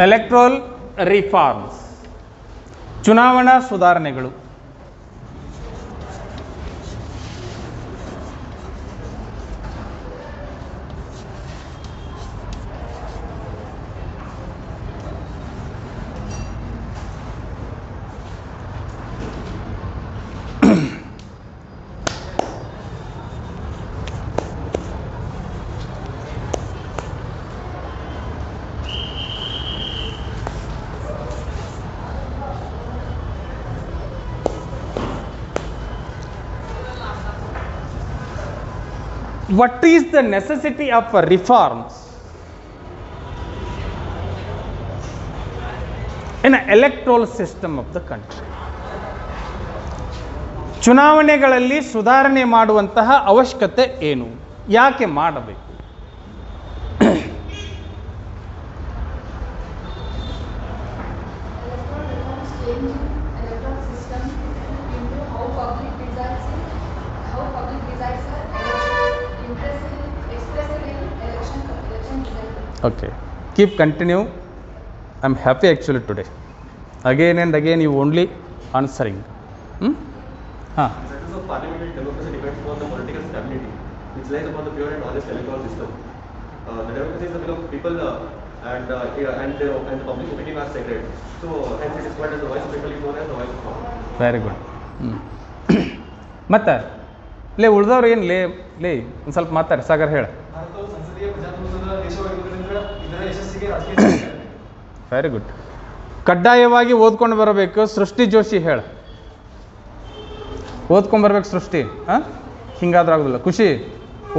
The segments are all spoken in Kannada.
ಎಲೆಕ್ಟ್ರಲ್ ರಿಫಾರ್ಮ್ಸ್, ಚುನಾವಣಾ ಸುಧಾರಣೆಗಳು. What is the necessity of reforms in an electoral system of the country? ಚುನಾವಣೆಗಳಲ್ಲಿ ಸುಧಾರಣೆ ಮಾಡುವಂತಹ ಅವಶ್ಯಕತೆ ಏನು, ಯಾಕೆ ಮಾಡಬೇಕು? Okay, keep continue. I'm happy actually today. Again and again you only answering. The success of parliamentary democracy depends upon the political stability, which lies upon the pure and honest electoral system. The democracy is the will of people, and the public opinion are sacred. So hence it is called as the voice of people is known as the voice of power. Very good. ಮತ್ತೆ ಲೇ ಉಳಿದವ್ರು ಏನು ಲೇ ಒಂದು ಸ್ವಲ್ಪ ಮಾತಾಡಿ ಸಾಗರ್ ಹೇಳ. Very good. ಕಡ್ಡಾಯವಾಗಿ ಓದ್ಕೊಂಡು ಬರಬೇಕು. ಸೃಷ್ಟಿ ಜೋಶಿ ಹೇಳ. ಓದ್ಕೊಂಬರ್ಬೇಕು ಸೃಷ್ಟಿ. ಹಿಂಗಾದ್ರೂ ಆಗೋದಿಲ್ಲ. ಖುಷಿ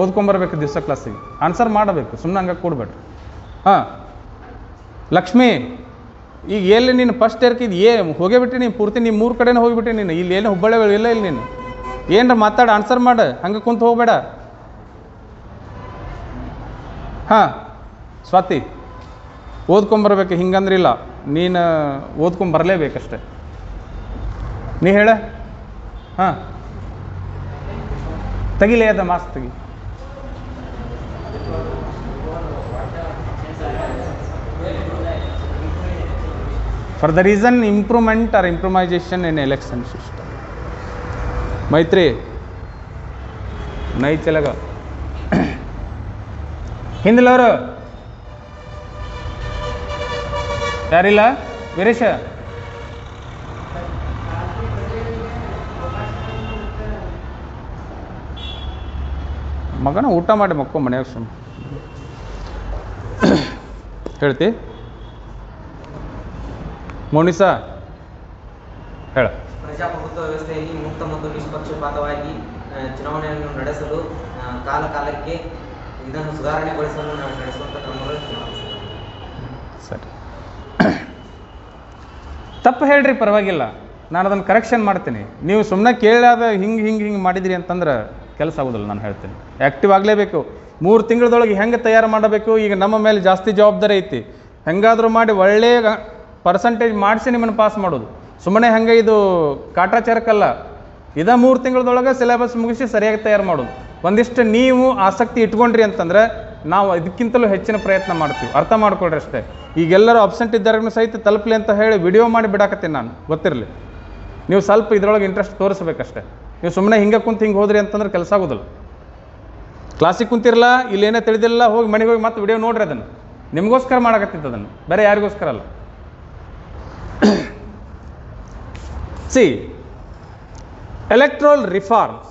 ಓದ್ಕೊಂಬರ್ಬೇಕು ದಿವಸ ಕ್ಲಾಸಿಗೆ. ಆನ್ಸರ್ ಮಾಡಬೇಕು, ಸುಮ್ಮನೆ ಹಂಗೆ ಕೂಡ್ಬೇಡ್ರಿ. ಲಕ್ಷ್ಮಿ, ಈಗ ಎಲ್ಲಿ ನೀನು ಫಸ್ಟ್ ಇಯರ್ಕ್ ಇದು ಹೋಗಿಬಿಟ್ಟು ನೀನು ಪೂರ್ತಿ ನಿಮ್ಮ ಮೂರು ಕಡೆನೇ ಹೋಗಿಬಿಟ್ಟು ನೀನು ಇಲ್ಲಿ ಏನು ಹುಬ್ಬಳ್ಳಿ ಇಲ್ಲ ಇಲ್ಲಿ ನೀನು ಏನರ ಮಾತಾಡ ಆನ್ಸರ್ ಮಾಡು, ಹಂಗೆ ಕುಂತು ಹೋಗಬೇಡ. ಸ್ವಾತಿ ಓದ್ಕೊಂಬರ್ಬೇಕು, ಹಿಂಗಂದ್ರಿಲ್ಲ, ನೀನು ಓದ್ಕೊಂಬರಲೇಬೇಕಷ್ಟೆ. ನೀ ಹೇಳ. ತೆಗಿಲೇ ಅದ ಮಾಸ್ಕ್ ತೆಗಿ. For the reason improvement or improvisation in election system. मैत्री नहीं चलेगा. ಹಿಂದಿಲವರು ಯಾರಿಲ್ಲ? ವೀರೇಶ ಮಗನ ಊಟ ಮಾಡಿ ಮಕ್ಕೋ ಮನೆಯಾಗ ಸುಮ್ಮ ಹೇಳ್ತಿ. ಮೋನಿಸಾ ಹೇಳ. ಪ್ರಜಾಪ್ರಭುತ್ವ ವ್ಯವಸ್ಥೆಯಲ್ಲಿ ಮುಕ್ತ ಮತ್ತು ನಿಷ್ಪಕ್ಷಪಾತವಾಗಿ ಚುನಾವಣೆಯನ್ನು ನಡೆಸಲು ಕಾಲಕ್ಕೆ ಇದನ್ನು ಸುಧಾರಣೆಗೊಳಿಸಲು ನಡೆಸುವಂಥ ಕ್ರಮಗಳು. ಸರಿ, ತಪ್ಪು ಹೇಳ್ರಿ, ಪರವಾಗಿಲ್ಲ, ನಾನು ಅದನ್ನು ಕರೆಕ್ಷನ್ ಮಾಡ್ತೀನಿ. ನೀವು ಸುಮ್ಮನೆ ಕೇಳಾದ ಹಿಂಗೆ ಮಾಡಿದಿರಿ ಅಂತಂದ್ರೆ ಕೆಲಸ ಆಗೋದಿಲ್ಲ. ನಾನು ಹೇಳ್ತೀನಿ, ಆ್ಯಕ್ಟಿವ್ ಆಗಲೇಬೇಕು. 3 ತಿಂಗಳದೊಳಗೆ ಹೆಂಗೆ ತಯಾರು ಮಾಡಬೇಕು, ಈಗ ನಮ್ಮ ಮೇಲೆ ಜಾಸ್ತಿ ಜವಾಬ್ದಾರಿ ಐತಿ. ಹೆಂಗಾದರೂ ಮಾಡಿ ಒಳ್ಳೆಯ ಪರ್ಸಂಟೇಜ್ ಮಾಡಿಸಿ ನಿಮ್ಮನ್ನು ಪಾಸ್ ಮಾಡೋದು. ಸುಮ್ಮನೆ ಹಂಗೆ ಇದು ಕಾಟಾಚಾರಕ್ಕಲ್ಲ. 3 ತಿಂಗಳದೊಳಗೆ ಸಿಲೆಬಸ್ ಮುಗಿಸಿ ಸರಿಯಾಗಿ ತಯಾರು ಮಾಡೋದು. ಒಂದಿಷ್ಟು ನೀವು ಆಸಕ್ತಿ ಇಟ್ಕೊಂಡ್ರಿ ಅಂತಂದ್ರೆ ನಾವು ಇದಕ್ಕಿಂತಲೂ ಹೆಚ್ಚಿನ ಪ್ರಯತ್ನ ಮಾಡ್ತೀವಿ. ಅರ್ಥ ಮಾಡ್ಕೊಳ್ರಿ ಅಷ್ಟೇ. ಈಗೆಲ್ಲರೂ ಅಬ್ಸೆಂಟ್ ಇದ್ದಾರೂ ಸಹಿತ ತಲುಪಲಿ ಅಂತ ಹೇಳಿ ವಿಡಿಯೋ ಮಾಡಿ ಬಿಡಾಕತ್ತೀನಿ ನಾನು, ಗೊತ್ತಿರಲಿ. ನೀವು ಸ್ವಲ್ಪ ಇದರೊಳಗೆ ಇಂಟ್ರೆಸ್ಟ್ ತೋರಿಸ್ಬೇಕಷ್ಟೇ. ನೀವು ಸುಮ್ಮನೆ ಹಿಂಗೆ ಕುಂತು ಹಿಂಗೆ ಹೋದ್ರಿ ಅಂತಂದ್ರೆ ಕೆಲಸ ಆಗೋದಿಲ್ಲ. ಕ್ಲಾಸಿಗೆ ಕುಂತಿರಲ್ಲ, ಇಲ್ಲೇನೇ ತಿಳಿದಿಲ್ಲ, ಹೋಗಿ ಮನೆಗೆ ಹೋಗಿ ಮತ್ತೆ ವಿಡಿಯೋ ನೋಡ್ರಿ. ಅದನ್ನು ನಿಮಗೋಸ್ಕರ ಮಾಡಕತ್ತಿತ್ತು, ಅದನ್ನು ಬೇರೆ ಯಾರಿಗೋಸ್ಕರ ಅಲ್ಲ. See, electoral reforms,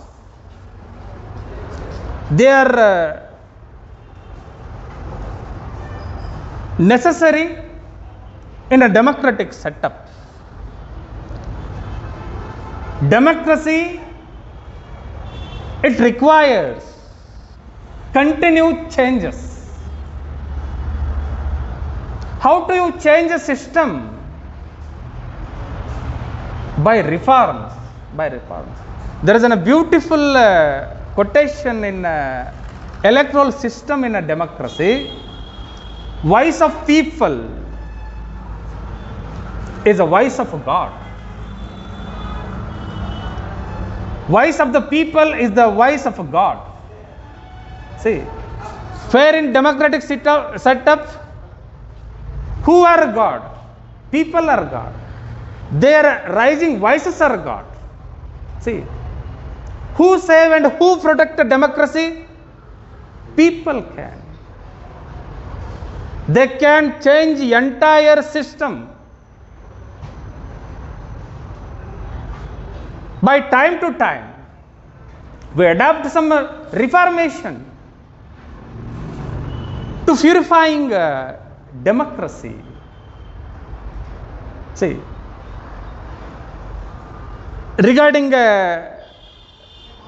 they are necessary in a democratic setup. Democracy, it requires continued changes. How do you change a system? By reforms. There is a beautiful quotation in electoral system in a democracy. Voice of people is a voice of God. Voice of the people is the voice of God. See, fair in democratic setup, Who are God? People are God. Their rising voices are God. See, who save and who protect democracy? People can. They can change the entire system. By time to time, we adopt some reformation to purifying democracy. See, regarding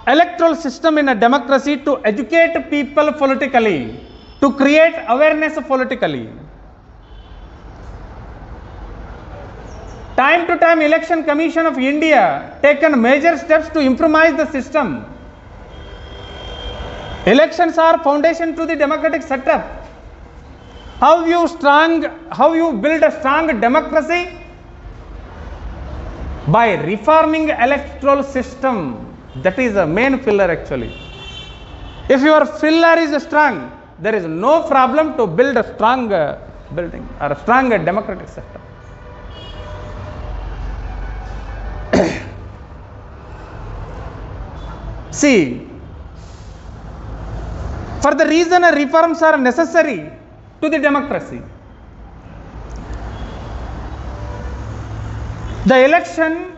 electoral system in a democracy, to educate people politically, to create awareness politically. Time to time, Election Commission of India taken major steps to improvise the system. Elections are foundation to the democratic setup. How you build a strong democracy? By reforming electoral system. That is the main pillar actually. If your pillar is strong, there is no problem to build a strong building or a strong democratic system. See, for the reason reforms are necessary to the democracy. The election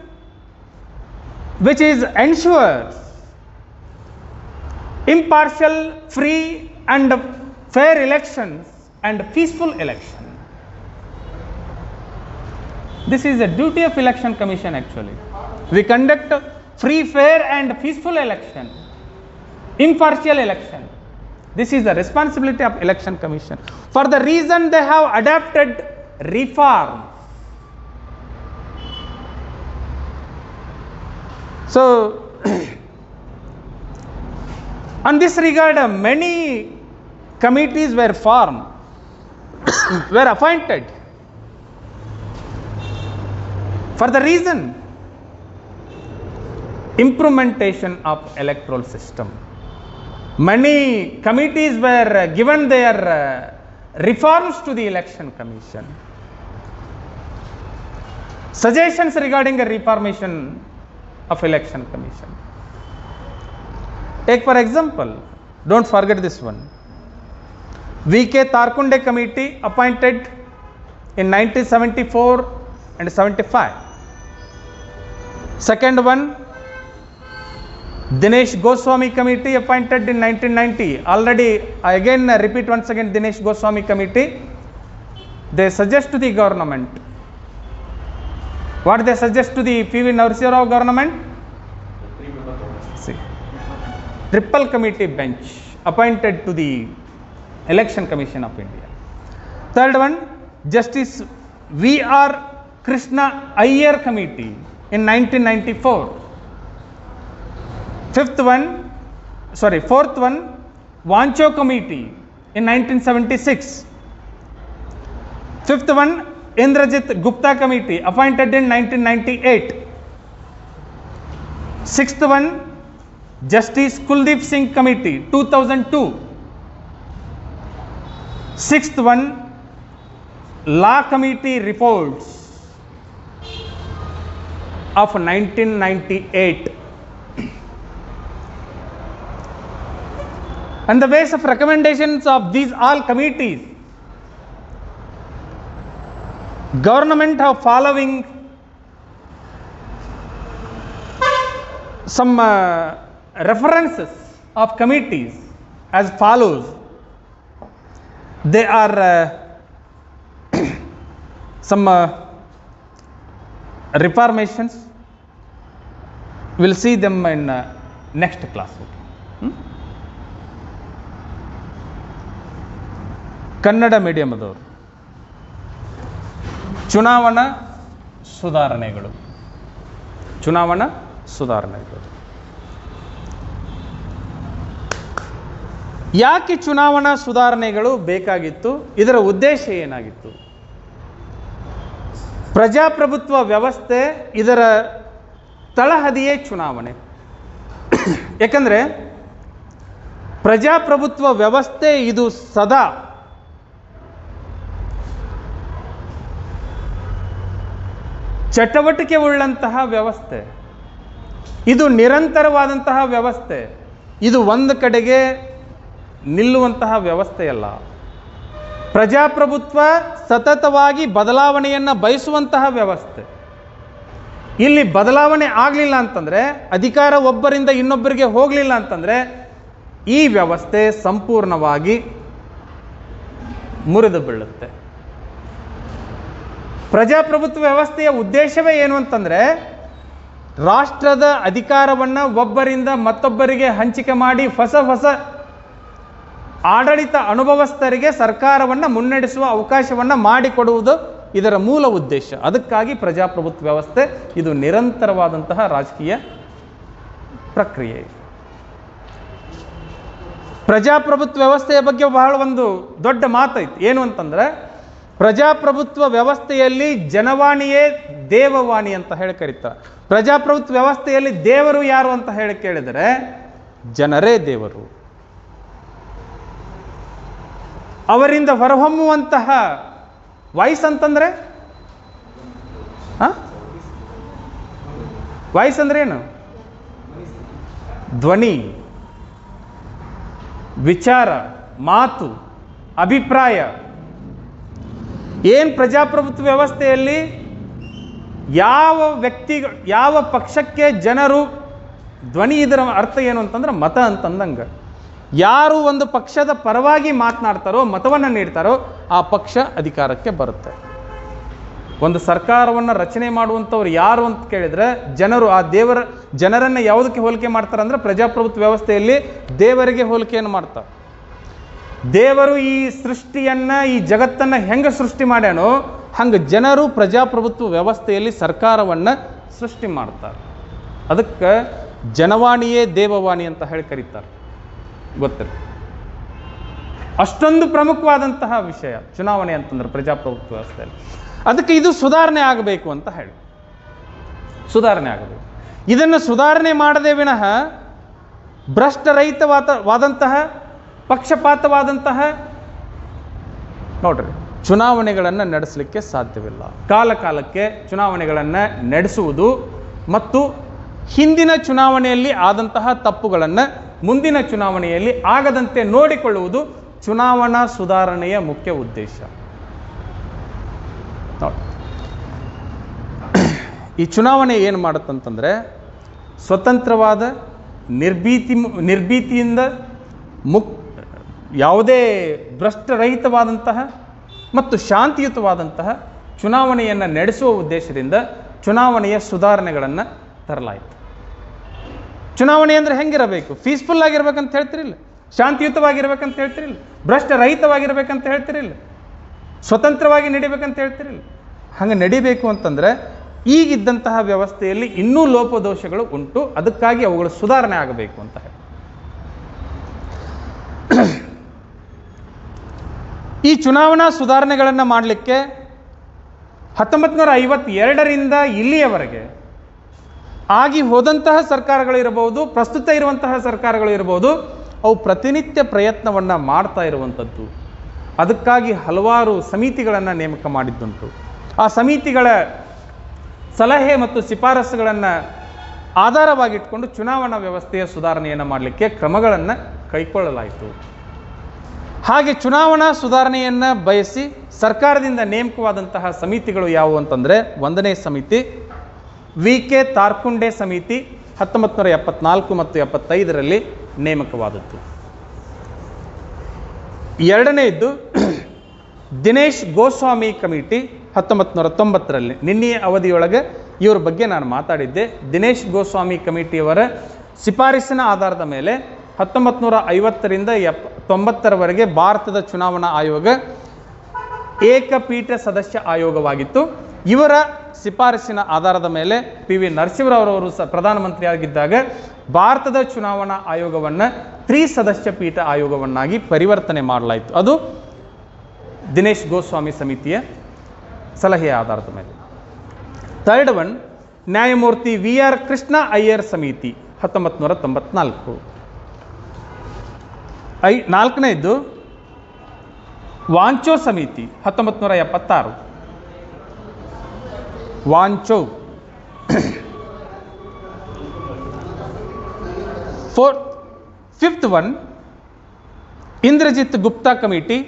which is ensures impartial, free and fair elections and peaceful election. This is the duty of Election Commission actually. We conduct free, fair and peaceful election, impartial election. This is the responsibility of Election Commission. For the reason they have adopted reform. So, on this regard, many committees were formed, were appointed. For the reason, implementation of electoral system. Many committees were given their reforms to the Election Commission. Suggestions regarding the reformation of Election Commission. Take for example, don't forget this one. V.K. Tarkunde Committee appointed in 1974 and 75. Second one, Dinesh Goswami Committee appointed in 1990. Already, I again repeat once again, Dinesh Goswami Committee. They suggest to the government. What they suggest to the P.V. Narasimha Rao government? See, triple committee bench appointed to the Election Commission of India. Third one, Justice V.R. Krishna Iyer Committee in 1994. Fourth one, Vancho Committee in 1976. Fifth one, Indrajit Gupta Committee appointed in 1998. Sixth one, Justice Kuldeep Singh Committee 2002. Sixth one, Law Committee reports of 1998. On the basis of recommendations of these all committees, government have following some references of committees as follows. They are some reformations. We'll see them in next class. Kannada ಮೀಡಿಯಮದವರು ಚುನಾವಣಾ ಸುಧಾರಣೆಗಳು. ಯಾಕೆ ಚುನಾವಣಾ ಸುಧಾರಣೆಗಳು ಬೇಕಾಗಿತ್ತು? ಇದರ ಉದ್ದೇಶ ಏನಾಗಿತ್ತು? ಪ್ರಜಾಪ್ರಭುತ್ವ ವ್ಯವಸ್ಥೆ, ಇದರ ತಳಹದಿಯೇ ಚುನಾವಣೆ. ಯಾಕಂದರೆ ಪ್ರಜಾಪ್ರಭುತ್ವ ವ್ಯವಸ್ಥೆ ಇದು ಸದಾ ಚಟವಟಿಕೆ ಉಳ್ಳಂತಹ ವ್ಯವಸ್ಥೆ, ಇದು ನಿರಂತರವಾದಂತಹ ವ್ಯವಸ್ಥೆ, ಇದು ಒಂದು ಕಡೆಗೆ ನಿಲ್ಲುವಂತಹ ವ್ಯವಸ್ಥೆಯಲ್ಲ. ಪ್ರಜಾಪ್ರಭುತ್ವ ಸತತವಾಗಿ ಬದಲಾವಣೆಯನ್ನು ಬಯಸುವಂತಹ ವ್ಯವಸ್ಥೆ. ಇಲ್ಲಿ ಬದಲಾವಣೆ ಆಗಲಿಲ್ಲ ಅಂತಂದರೆ, ಅಧಿಕಾರ ಒಬ್ಬರಿಂದ ಇನ್ನೊಬ್ಬರಿಗೆ ಹೋಗಲಿಲ್ಲ ಅಂತಂದರೆ ಈ ವ್ಯವಸ್ಥೆ ಸಂಪೂರ್ಣವಾಗಿ ಮುರಿದು ಬೀಳುತ್ತೆ. ಪ್ರಜಾಪ್ರಭುತ್ವ ವ್ಯವಸ್ಥೆಯ ಉದ್ದೇಶವೇ ಏನು ಅಂತಂದರೆ, ರಾಷ್ಟ್ರದ ಅಧಿಕಾರವನ್ನು ಒಬ್ಬರಿಂದ ಮತ್ತೊಬ್ಬರಿಗೆ ಹಂಚಿಕೆ ಮಾಡಿ ಹೊಸ ಹೊಸ ಆಡಳಿತ ಅನುಭವಸ್ಥರಿಗೆ ಸರ್ಕಾರವನ್ನು ಮುನ್ನಡೆಸುವ ಅವಕಾಶವನ್ನು ಮಾಡಿಕೊಡುವುದು ಇದರ ಮೂಲ ಉದ್ದೇಶ. ಅದಕ್ಕಾಗಿ ಪ್ರಜಾಪ್ರಭುತ್ವ ವ್ಯವಸ್ಥೆ ಇದು ನಿರಂತರವಾದಂತಹ ರಾಜಕೀಯ ಪ್ರಕ್ರಿಯೆ. ಪ್ರಜಾಪ್ರಭುತ್ವ ವ್ಯವಸ್ಥೆಯ ಬಗ್ಗೆ ಬಹಳ ಒಂದು ದೊಡ್ಡ ಮಾತೈತಿ. ಏನು ಅಂತಂದರೆ, ಪ್ರಜಾಪ್ರಭುತ್ವ ವ್ಯವಸ್ಥೆಯಲ್ಲಿ ಜನವಾಣಿಯೇ ದೇವವಾಣಿ ಅಂತ ಹೇಳಿ ಕರೀತಾರೆ. ಪ್ರಜಾಪ್ರಭುತ್ವ ವ್ಯವಸ್ಥೆಯಲ್ಲಿ ದೇವರು ಯಾರು ಅಂತ ಹೇಳಿ ಕೇಳಿದರೆ ಜನರೇ ದೇವರು. ಅವರಿಂದ ಹೊರಹೊಮ್ಮುವಂತಹ ವಾಯ್ಸ್ ಅಂತಂದ್ರೆ ವಾಯ್ಸ್ ಅಂದ್ರೆ ಏನು? ಧ್ವನಿ, ವಿಚಾರ, ಮಾತು, ಅಭಿಪ್ರಾಯ. ಏನು ಪ್ರಜಾಪ್ರಭುತ್ವ ವ್ಯವಸ್ಥೆಯಲ್ಲಿ ಯಾವ ವ್ಯಕ್ತಿಗಳು, ಯಾವ ಪಕ್ಷಕ್ಕೆ ಜನರು ಧ್ವನಿ, ಇದರ ಅರ್ಥ ಏನು ಅಂತಂದ್ರೆ ಮತ ಅಂತಂದಂಗೆ. ಯಾರು ಒಂದು ಪಕ್ಷದ ಪರವಾಗಿ ಮಾತನಾಡ್ತಾರೋ, ಮತವನ್ನು ನೀಡ್ತಾರೋ, ಆ ಪಕ್ಷ ಅಧಿಕಾರಕ್ಕೆ ಬರುತ್ತೆ. ಒಂದು ಸರ್ಕಾರವನ್ನು ರಚನೆ ಮಾಡುವಂಥವ್ರು ಯಾರು ಅಂತ ಕೇಳಿದರೆ ಜನರು. ಆ ಜನರನ್ನು ಯಾವುದಕ್ಕೆ ಹೋಲಿಕೆ ಮಾಡ್ತಾರೆ ಅಂದರೆ, ಪ್ರಜಾಪ್ರಭುತ್ವ ವ್ಯವಸ್ಥೆಯಲ್ಲಿ ದೇವರಿಗೆ ಹೋಲಿಕೆಯನ್ನು ಮಾಡ್ತಾರೆ. ದೇವರು ಈ ಸೃಷ್ಟಿಯನ್ನು, ಈ ಜಗತ್ತನ್ನು ಹೆಂಗೆ ಸೃಷ್ಟಿ ಮಾಡ್ಯಾನೋ ಹಂಗೆ ಜನರು ಪ್ರಜಾಪ್ರಭುತ್ವ ವ್ಯವಸ್ಥೆಯಲ್ಲಿ ಸರ್ಕಾರವನ್ನು ಸೃಷ್ಟಿ ಮಾಡ್ತಾರೆ. ಅದಕ್ಕೆ ಜನವಾಣಿಯೇ ದೇವವಾಣಿ ಅಂತ ಹೇಳಿ ಕರೀತಾರೆ. ಗೊತ್ತಿಲ್ಲ, ಅಷ್ಟೊಂದು ಪ್ರಮುಖವಾದಂತಹ ವಿಷಯ ಚುನಾವಣೆ ಅಂತಂದ್ರೆ ಪ್ರಜಾಪ್ರಭುತ್ವ ವ್ಯವಸ್ಥೆಯಲ್ಲಿ. ಅದಕ್ಕೆ ಇದು ಸುಧಾರಣೆ ಆಗಬೇಕು ಅಂತ ಹೇಳಿ, ಸುಧಾರಣೆ ಆಗಬೇಕು. ಇದನ್ನು ಸುಧಾರಣೆ ಮಾಡದೆ ವಿನಃ ಭ್ರಷ್ಟರಹಿತವಾದಂತಹ, ಪಕ್ಷಪಾತವಾದಂತಹ ನೋಡ್ರಿ ಚುನಾವಣೆಗಳನ್ನು ನಡೆಸಲಿಕ್ಕೆ ಸಾಧ್ಯವಿಲ್ಲ. ಕಾಲ ಕಾಲಕ್ಕೆ ಚುನಾವಣೆಗಳನ್ನು ನಡೆಸುವುದು ಮತ್ತು ಹಿಂದಿನ ಚುನಾವಣೆಯಲ್ಲಿ ಆದಂತಹ ತಪ್ಪುಗಳನ್ನು ಮುಂದಿನ ಚುನಾವಣೆಯಲ್ಲಿ ಆಗದಂತೆ ನೋಡಿಕೊಳ್ಳುವುದು ಚುನಾವಣಾ ಸುಧಾರಣೆಯ ಮುಖ್ಯ ಉದ್ದೇಶ. ಈ ಚುನಾವಣೆ ಏನು ಮಾಡುತ್ತಂತಂದರೆ, ಸ್ವತಂತ್ರವಾದ, ನಿರ್ಭೀತಿಯಿಂದ ಯಾವುದೇ ಭ್ರಷ್ಟರಹಿತವಾದಂತಹ ಮತ್ತು ಶಾಂತಿಯುತವಾದಂತಹ ಚುನಾವಣೆಯನ್ನು ನಡೆಸುವ ಉದ್ದೇಶದಿಂದ ಚುನಾವಣೆಯ ಸುಧಾರಣೆಗಳನ್ನು ತರಲಾಯಿತು. ಚುನಾವಣೆ ಅಂದರೆ ಹೆಂಗಿರಬೇಕು? ಪೀಸ್ಫುಲ್ ಆಗಿರ್ಬೇಕಂತ ಹೇಳ್ತಿರಿಲ್ಲ, ಶಾಂತಿಯುತವಾಗಿರ್ಬೇಕಂತ ಹೇಳ್ತಿರಿಲ್ಲ, ಭ್ರಷ್ಟರಹಿತವಾಗಿರ್ಬೇಕಂತ ಹೇಳ್ತಿರಿಲ್ಲ, ಸ್ವತಂತ್ರವಾಗಿ ನಡಿಬೇಕಂತ ಹೇಳ್ತಿರಿಲ್ಲ. ಹಂಗೆ ನಡಿಬೇಕು ಅಂತಂದರೆ ಈಗಿದ್ದಂತಹ ವ್ಯವಸ್ಥೆಯಲ್ಲಿ ಇನ್ನೂ ಲೋಪದೋಷಗಳು ಉಂಟು. ಅದಕ್ಕಾಗಿ ಅವುಗಳು ಸುಧಾರಣೆ ಆಗಬೇಕು ಅಂತ ಹೇಳಿ ಈ ಚುನಾವಣಾ ಸುಧಾರಣೆಗಳನ್ನು ಮಾಡಲಿಕ್ಕೆ 1952ರಿಂದ ಇಲ್ಲಿಯವರೆಗೆ ಆಗಿ ಹೋದಂತಹ ಸರ್ಕಾರಗಳಿರಬಹುದು, ಪ್ರಸ್ತುತ ಇರುವಂತಹ ಸರ್ಕಾರಗಳು ಇರಬಹುದು, ಅವು ಪ್ರತಿನಿತ್ಯ ಪ್ರಯತ್ನವನ್ನು ಮಾಡ್ತಾ ಇರುವಂಥದ್ದು. ಅದಕ್ಕಾಗಿ ಹಲವಾರು ಸಮಿತಿಗಳನ್ನು ನೇಮಕ ಮಾಡಿದ್ದುಂಟು. ಆ ಸಮಿತಿಗಳ ಸಲಹೆ ಮತ್ತು ಶಿಫಾರಸುಗಳನ್ನು ಆಧಾರವಾಗಿಟ್ಕೊಂಡು ಚುನಾವಣಾ ವ್ಯವಸ್ಥೆಯ ಸುಧಾರಣೆಯನ್ನು ಮಾಡಲಿಕ್ಕೆ ಕ್ರಮಗಳನ್ನು ಕೈಗೊಳ್ಳಲಾಯಿತು. ಹಾಗೆ ಚುನಾವಣಾ ಸುಧಾರಣೆಯನ್ನು ಬಯಸಿ ಸರ್ಕಾರದಿಂದ ನೇಮಕವಾದಂತಹ ಸಮಿತಿಗಳು ಯಾವುವು ಅಂತಂದರೆ, 1ನೇ ಸಮಿತಿ ವಿ.ಕೆ. ತಾರ್ಕುಂಡೆ ಸಮಿತಿ 1974 ಮತ್ತು 75ರಲ್ಲಿ ನೇಮಕವಾದದ್ದು. 2ನೇದ್ದು ದಿನೇಶ್ ಗೋಸ್ವಾಮಿ ಕಮಿಟಿ 1990ರಲ್ಲಿ. ನಿನ್ನೆಯ ಅವಧಿಯೊಳಗೆ ಇವರ ಬಗ್ಗೆ ನಾನು ಮಾತಾಡಿದ್ದೆ. ದಿನೇಶ್ ಗೋಸ್ವಾಮಿ ಕಮಿಟಿಯವರ ಶಿಫಾರಸಿನ ಆಧಾರದ ಮೇಲೆ 1950ರಿಂದ 90ರವರೆಗೆ ಭಾರತದ ಚುನಾವಣಾ ಆಯೋಗ ಏಕಪೀಠ ಸದಸ್ಯ ಆಯೋಗವಾಗಿತ್ತು. ಇವರ ಶಿಫಾರಸಿನ ಆಧಾರದ ಮೇಲೆ ಪಿ.ವಿ. ನರಸಿಂಹರಾವ್ ಪ್ರಧಾನಮಂತ್ರಿಯಾಗಿದ್ದಾಗ ಭಾರತದ ಚುನಾವಣಾ ಆಯೋಗವನ್ನು ತ್ರಿಸದಸ್ಯ ಪೀಠ ಆಯೋಗವನ್ನಾಗಿ ಪರಿವರ್ತನೆ ಮಾಡಲಾಯಿತು. ಅದು ದಿನೇಶ್ ಗೋಸ್ವಾಮಿ ಸಮಿತಿಯ ಸಲಹೆಯ ಆಧಾರದ ಮೇಲೆ. 3rd ಒನ್ ನ್ಯಾಯಮೂರ್ತಿ ವಿ.ಆರ್. ಕೃಷ್ಣ ಅಯ್ಯರ್ ಸಮಿತಿ 1994. 4ನೇದ್ದು ವಾಂಚೋ ಸಮಿತಿ 1976. Wanchoo. Fifth one Indrajit Gupta committee,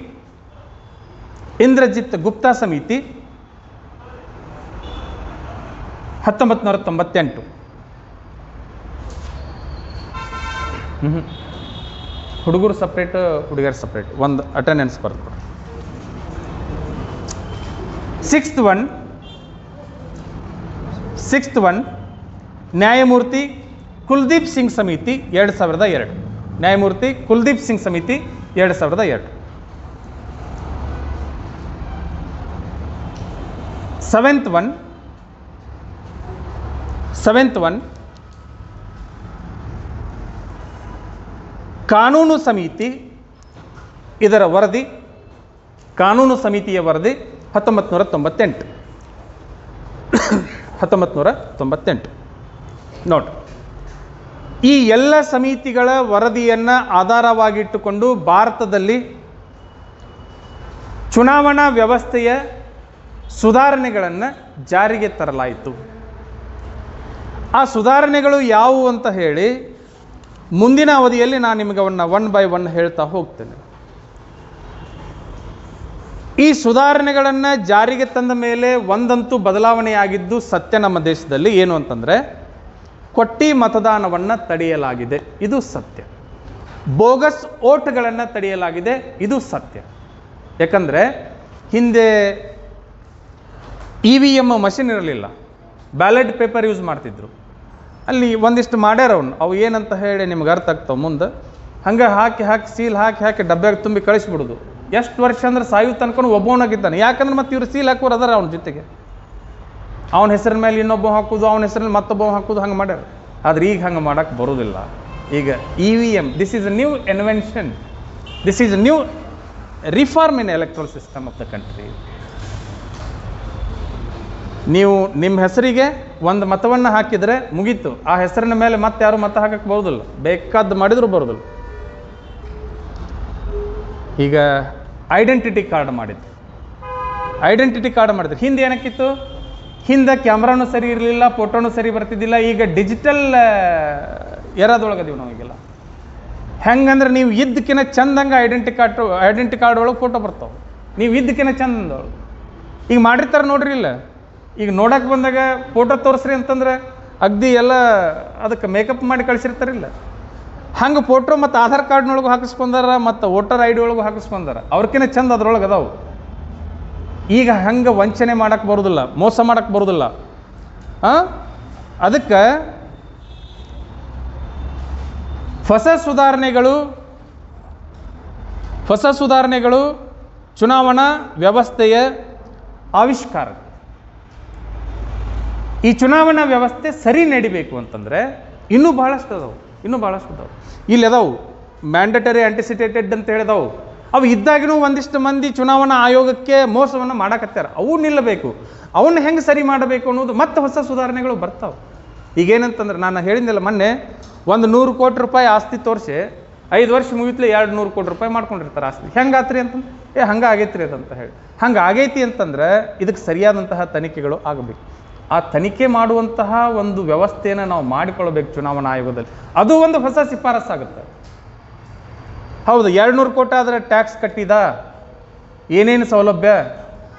Indrajit Gupta ಸಮಿತಿ 1998. ಹುಡುಗರು ಸಪ್ರೇಟ್, ಹುಡುಗಿಯರು ಸಪ್ರೇಟ್, ಒಂದು ಅಟೆಂಡೆನ್ಸ್ ಬರೆದು. ಸಿಕ್ಸ್ತ್ ಒನ್ ನ್ಯಾಯಮೂರ್ತಿ ಕುಲ್ದೀಪ್ ಸಿಂಗ್ ಸಮಿತಿ 2002. ನ್ಯಾಯಮೂರ್ತಿ ಕುಲ್ದೀಪ್ ಸಿಂಗ್ ಸಮಿತಿ 2002. ಸೆವೆಂತ್ ಒನ್ ಕಾನೂನು ಸಮಿತಿ, ಇದರ ವರದಿ, ಕಾನೂನು ಸಮಿತಿಯ ವರದಿ 1998. ನೋಡಿ, ಈ ಎಲ್ಲ ಸಮಿತಿಗಳ ವರದಿಯನ್ನು ಆಧಾರವಾಗಿಟ್ಟುಕೊಂಡು ಭಾರತದಲ್ಲಿ ಚುನಾವಣಾ ವ್ಯವಸ್ಥೆಯ ಸುಧಾರಣೆಗಳನ್ನು ಜಾರಿಗೆ ತರಲಾಯಿತು. ಆ ಸುಧಾರಣೆಗಳು ಯಾವುವು ಅಂತ ಹೇಳಿ ಮುಂದಿನ ಅವಧಿಯಲ್ಲಿ ನಾನು ನಿಮಗೆ ಅವನ್ನ 1 by 1 ಹೇಳ್ತಾ ಹೋಗ್ತೇನೆ. ಈ ಸುಧಾರಣೆಗಳನ್ನು ಜಾರಿಗೆ ತಂದ ಮೇಲೆ ಒಂದಂತೂ ಬದಲಾವಣೆಯಾಗಿದ್ದು ಸತ್ಯ ನಮ್ಮ ದೇಶದಲ್ಲಿ. ಏನು ಅಂತಂದರೆ, ಕೊಟ್ಟಿ ಮತದಾನವನ್ನು ತಡೆಯಲಾಗಿದೆ, ಇದು ಸತ್ಯ. ಬೋಗಸ್ ಓಟ್ಗಳನ್ನು ತಡೆಯಲಾಗಿದೆ, ಇದು ಸತ್ಯ. ಯಾಕಂದರೆ ಹಿಂದೆ EVM ಮಷಿನ್ ಇರಲಿಲ್ಲ, ಬ್ಯಾಲೆಟ್ ಪೇಪರ್ ಯೂಸ್ ಮಾಡ್ತಿದ್ರು. ಅಲ್ಲಿ ಒಂದಿಷ್ಟು ಮಾಡ್ಯಾರ ಅವು ಏನಂತ ಹೇಳಿ ನಿಮ್ಗೆ ಅರ್ಥ ಆಗ್ತಾವೆ ಮುಂದೆ. ಹಂಗೆ ಹಾಕಿ ಸೀಲ್ ಹಾಕಿ ಡಬ್ಬ್ಯಾಗ ತುಂಬಿ ಕಳಿಸ್ಬಿಡೋದು. ಎಷ್ಟು ವರ್ಷ ಅಂದ್ರೆ ಸಾಯು ತನಕ ಒಬ್ಬವನಾಗಿದ್ದಾನೆ. ಯಾಕಂದ್ರೆ ಮತ್ತೆ ಇವ್ರು ಸೀಲ್ ಹಾಕೋರು ಅದಾರ ಅವನ ಜೊತೆಗೆ. ಅವನ ಹೆಸರಿನ ಮೇಲೆ ಇನ್ನೊಬ್ಬ ಹಾಕೋದು, ಅವನ ಹೆಸರಲ್ಲಿ ಮತ್ತೊಬ್ಬ ಹಾಕೋದು, ಹಂಗೆ ಮಾಡ್ಯಾರ. ಆದ್ರೆ ಈಗ ಹಂಗೆ ಮಾಡೋಕ್ಕೆ ಬರೋದಿಲ್ಲ. ಈಗ EVM, this is a new invention, this is a new reform in electoral system of the country. ನೀವು ನಿಮ್ಮ ಹೆಸರಿಗೆ ಒಂದು ಮತವನ್ನು ಹಾಕಿದರೆ ಮುಗೀತು. ಆ ಹೆಸರಿನ ಮೇಲೆ ಮತ್ತೆ ಯಾರು ಮತ ಹಾಕಕ್ಕೆ ಬರೋದಿಲ್ಲ, ಬೇಕಾದ್ದು ಮಾಡಿದ್ರು ಬರೋದಿಲ್ಲ. ಈಗ ಐಡೆಂಟಿಟಿ ಕಾರ್ಡ್ ಮಾಡಿದ್ರು. ಹಿಂದೆ ಏನಕ್ಕಿತ್ತು? ಹಿಂದೆ ಕ್ಯಾಮ್ರಾನು ಸರಿ ಇರಲಿಲ್ಲ, ಫೋಟೋನು ಸರಿ ಬರ್ತಿದ್ದಿಲ್ಲ. ಈಗ ಡಿಜಿಟಲ್ ಎರಾದೊಳಗದೀವಿ ನಾವೀಗೆಲ್ಲ. ಹೆಂಗಂದ್ರೆ ನೀವು ಇದ್ದಕ್ಕಿಂತ ಚಂದಂಗೆ ಐಡೆಂಟಿ ಕಾರ್ಡ್ ಒಳಗೆ ಫೋಟೋ ಬರ್ತಾವೆ. ನೀವು ಇದ್ದಕ್ಕಿಂತ ಚಂದೊಳಗೆ ಈಗ ಮಾಡಿರ್ತಾರೆ ನೋಡ್ರಿ. ಇಲ್ಲ ಈಗ ನೋಡಕ್ಕೆ ಬಂದಾಗ ಫೋಟೋ ತೋರಿಸ್ರಿ ಅಂತಂದ್ರೆ ಅಗ್ದಿ ಎಲ್ಲ ಅದಕ್ಕೆ ಮೇಕಪ್ ಮಾಡಿ ಕಳಿಸಿರ್ತಾರಿಲ್ಲ. ಹಂಗೆ ಫೋಟೋ ಮತ್ತು ಆಧಾರ್ ಕಾರ್ಡ್ನೊಳಗೂ ಹಾಕಿಸ್ಕೊಂಡಾರ, ಮತ್ತು ವೋಟರ್ ID ಒಳಗೂ ಹಾಕಿಸ್ಕೊಂಡಾರ. ಅವ್ರಕ್ಕಿಂತ ಚಂದ ಅದ್ರೊಳಗೆ ಅದಾವು. ಈಗ ಹಂಗೆ ವಂಚನೆ ಮಾಡೋಕ್ಕೆ ಬರೋದಿಲ್ಲ, ಮೋಸ ಮಾಡೋಕ್ಕೆ ಬರೋದಿಲ್ಲ. ಅದಕ್ಕೆ ಹೊಸ ಸುಧಾರಣೆಗಳು ಚುನಾವಣಾ ವ್ಯವಸ್ಥೆಯ ಆವಿಷ್ಕಾರ. ಈ ಚುನಾವಣಾ ವ್ಯವಸ್ಥೆ ಸರಿ ನಡಿಬೇಕು ಅಂತಂದರೆ ಇನ್ನೂ ಭಾಳಷ್ಟು ಅದಾವು. ಇಲ್ಲಿ ಅದಾವು ಮ್ಯಾಂಡಟರಿ ಆಂಟಿಸಿಪೇಟೆಡ್ ಅಂತ ಹೇಳಿದವು. ಅವು ಇದ್ದಾಗಿನೂ ಒಂದಿಷ್ಟು ಮಂದಿ ಚುನಾವಣಾ ಆಯೋಗಕ್ಕೆ ಮೋಸವನ್ನು ಮಾಡಕತ್ತಾರೆ. ಅವು ನಿಲ್ಲಬೇಕು. ಅವನ್ನ ಹೆಂಗೆ ಸರಿ ಮಾಡಬೇಕು ಅನ್ನೋದು ಮತ್ತೆ ಹೊಸ ಸುಧಾರಣೆಗಳು ಬರ್ತಾವೆ. ಈಗೇನಂತಂದ್ರೆ ನಾನು ಹೇಳಿದ್ನಲ್ಲ ಮೊನ್ನೆ, 100 ಕೋಟಿ ರೂಪಾಯಿ ಆಸ್ತಿ ತೋರಿಸಿ 5 ವರ್ಷ ಮುಗಿತ್ಲೆ 200 ಕೋಟಿ ರೂಪಾಯಿ ಮಾಡ್ಕೊಂಡಿರ್ತಾರೆ ಆಸ್ತಿ. ಹೆಂಗಾತ್ರಿ ಅಂತಂದ್ರೆ ಹಂಗೆ ಆಗೈತ್ರಿ ಅದಂತ ಹೇಳಿ. ಹಂಗೆ ಆಗೈತಿ ಅಂತಂದ್ರೆ ಇದಕ್ಕೆ ಸರಿಯಾದಂತಹ ತನಿಖೆಗಳು ಆಗಬೇಕು. ಆ ತನಿಖೆ ಮಾಡುವಂತಹ ಒಂದು ವ್ಯವಸ್ಥೆಯನ್ನು ನಾವು ಮಾಡಿಕೊಳ್ಬೇಕು ಚುನಾವಣಾ ಆಯೋಗದಲ್ಲಿ. ಅದು ಒಂದು ಹೊಸ ಶಿಫಾರಸ್ಸಾಗುತ್ತೆ. ಹೌದು, 200 ಕೋಟಿ ಆದರೆ ಟ್ಯಾಕ್ಸ್ ಕಟ್ಟಿದ, ಏನೇನು ಸೌಲಭ್ಯ,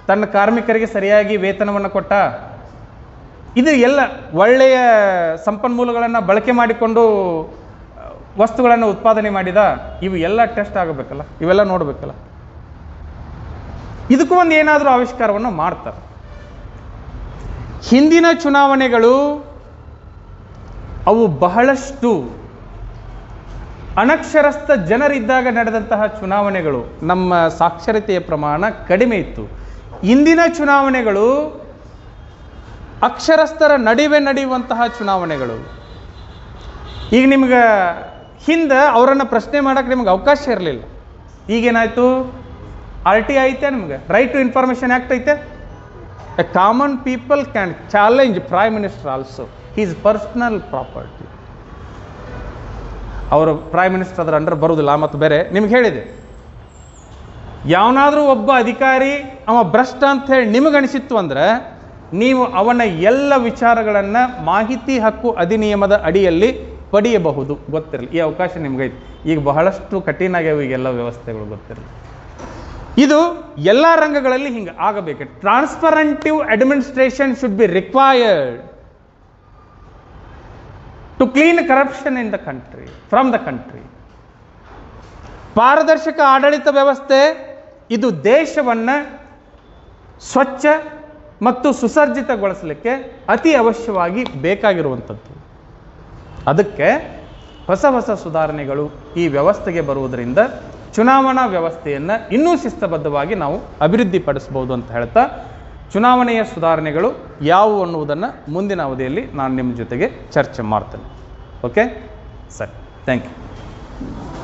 ತನ್ನ ಕಾರ್ಮಿಕರಿಗೆ ಸರಿಯಾಗಿ ವೇತನವನ್ನು ಕೊಟ್ಟ, ಇದು ಎಲ್ಲ ಒಳ್ಳೆಯ ಸಂಪನ್ಮೂಲಗಳನ್ನು ಬಳಕೆ ಮಾಡಿಕೊಂಡು ವಸ್ತುಗಳನ್ನು ಉತ್ಪಾದನೆ ಮಾಡಿದ, ಇವು ಎಲ್ಲ ಟೆಸ್ಟ್ ಆಗಬೇಕಲ್ಲ, ಇವೆಲ್ಲ ನೋಡಬೇಕಲ್ಲ. ಇದಕ್ಕೂ ಒಂದು ಏನಾದರೂ ಆವಿಷ್ಕಾರವನ್ನು ಮಾಡ್ತಾರೆ. ಹಿಂದಿನ ಚುನಾವಣೆಗಳು ಅವು ಬಹಳಷ್ಟು ಅನಕ್ಷರಸ್ಥ ಜನರಿದ್ದಾಗ ನಡೆದಂತಹ ಚುನಾವಣೆಗಳು. ನಮ್ಮ ಸಾಕ್ಷರತೆಯ ಪ್ರಮಾಣ ಕಡಿಮೆ ಇತ್ತು. ಇಂದಿನ ಚುನಾವಣೆಗಳು ಅಕ್ಷರಸ್ಥರ ನಡುವೆ ನಡೆಯುವಂತಹ ಚುನಾವಣೆಗಳು. ಈಗ ನಿಮ್ಗೆ ಹಿಂದೆ ಅವರನ್ನು ಪ್ರಶ್ನೆ ಮಾಡೋಕ್ಕೆ ನಿಮ್ಗೆ ಅವಕಾಶ ಇರಲಿಲ್ಲ. ಈಗೇನಾಯಿತು? RT ಐತೆ, ನಿಮ್ಗೆ ರೈಟ್ ಟು ಇನ್ಫಾರ್ಮೇಷನ್ ಆ್ಯಕ್ಟ್ ಐತೆ. A common people can challenge prime minister also, he's personal property. ಅವರು ಪ್ರೈಮ್ ಮಿನಿಸ್ಟರ್ ಅದರ ಅಂಡರ್ ಬರುವುದಿಲ್ಲ. ಮತ್ತು ಬೇರೆ ನಿಮ್ಗೆ ಹೇಳಿದೆ, ಯಾವನಾದರೂ ಒಬ್ಬ ಅಧಿಕಾರಿ ಅವ ಭ್ರಷ್ಟ ಅಂತ ಹೇಳಿ ನಿಮಗೆ ಅನಿಸಿತ್ತು ಅಂದರೆ ನೀವು ಅವನ ಎಲ್ಲ ವಿಚಾರಗಳನ್ನು ಮಾಹಿತಿ ಹಕ್ಕು ಅಧಿನಿಯಮದ ಅಡಿಯಲ್ಲಿ ಪಡೆಯಬಹುದು. ಗೊತ್ತಿರಲಿ, ಈ ಅವಕಾಶ ನಿಮ್ಗೈತಿ. ಈಗ ಬಹಳಷ್ಟು ಕಠಿಣ ಆಗ್ಯಾವ ಈಗೆಲ್ಲ ವ್ಯವಸ್ಥೆಗಳು, ಗೊತ್ತಿರಲಿ. ಇದು ಎಲ್ಲ ರಂಗಗಳಲ್ಲಿ ಹಿಂಗೆ ಆಗಬೇಕು. Transparent administration should be required to clean corruption in the country, from the country. ಪಾರದರ್ಶಕ ಆಡಳಿತ ವ್ಯವಸ್ಥೆ ಇದು ದೇಶವನ್ನು ಸ್ವಚ್ಛ ಮತ್ತು ಸುಸರ್ಜಿತಗೊಳಿಸಲಿಕ್ಕೆ ಅತಿ ಅವಶ್ಯವಾಗಿ ಬೇಕಾಗಿರುವಂಥದ್ದು. ಅದಕ್ಕೆ ಹೊಸ ಹೊಸ ಸುಧಾರಣೆಗಳು ಈ ವ್ಯವಸ್ಥೆಗೆ ಬರುವುದರಿಂದ ಚುನಾವಣಾ ವ್ಯವಸ್ಥೆಯನ್ನು ಇನ್ನೂ ಶಿಸ್ತಬದ್ಧವಾಗಿ ನಾವು ಅಭಿವೃದ್ಧಿಪಡಿಸ್ಬೋದು ಅಂತ ಹೇಳ್ತಾ, ಚುನಾವಣೆಯ ಸುಧಾರಣೆಗಳು ಯಾವುವು ಅನ್ನುವುದನ್ನು ಮುಂದಿನ ಅವಧಿಯಲ್ಲಿ ನಾನು ನಿಮ್ಮ ಜೊತೆಗೆ ಚರ್ಚೆ ಮಾಡ್ತೇನೆ. ಓಕೆ, ಸರಿ, ಥ್ಯಾಂಕ್ ಯು.